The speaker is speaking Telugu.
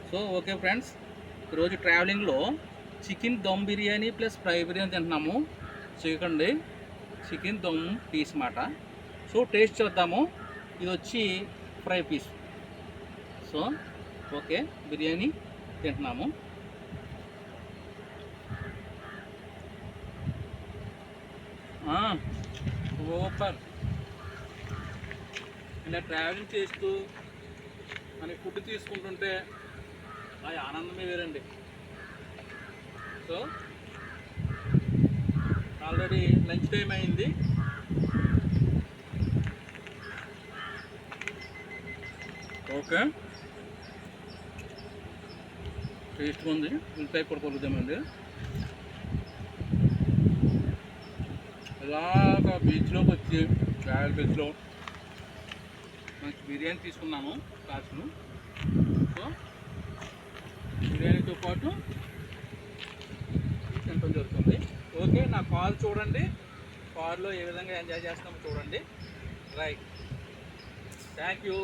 సో ఓకే ఫ్రెండ్స్, ఈరోజు ట్రావెలింగ్లో chicken dum biryani plus fry biryani తింటున్నాము. చూడండి, చికెన్ దమ్ పీస్ మాట. సో టేస్ట్ చేద్దాము. ఇది వచ్చి fry piece. So okay, biryani తింటున్నాము. సూపర్. ఇలా ట్రావెలింగ్ చేస్తూ మన ఫుడ్ తీసుకుంటుంటే ఆ ఆనందమే వేరండి. సో ఆల్రెడీ లంచ్ టైం అయింది. ఓకే, టేస్ట్గా ఉంది. ఉల్లిపాయ కూడా కొలుద్దామండి. ఇలాగా బీచ్లోకి వచ్చి ట్రావెల్ బీచ్లో మంచి బిర్యానీ తీసుకున్నాము కాసును. సో బిర్యానీతో పాటు తినడం జరుగుతుంది. ఓకే, నా కార్ చూడండి. కార్లో ఏ విధంగా ఎంజాయ్ చేస్తామో చూడండి. Right, thank you.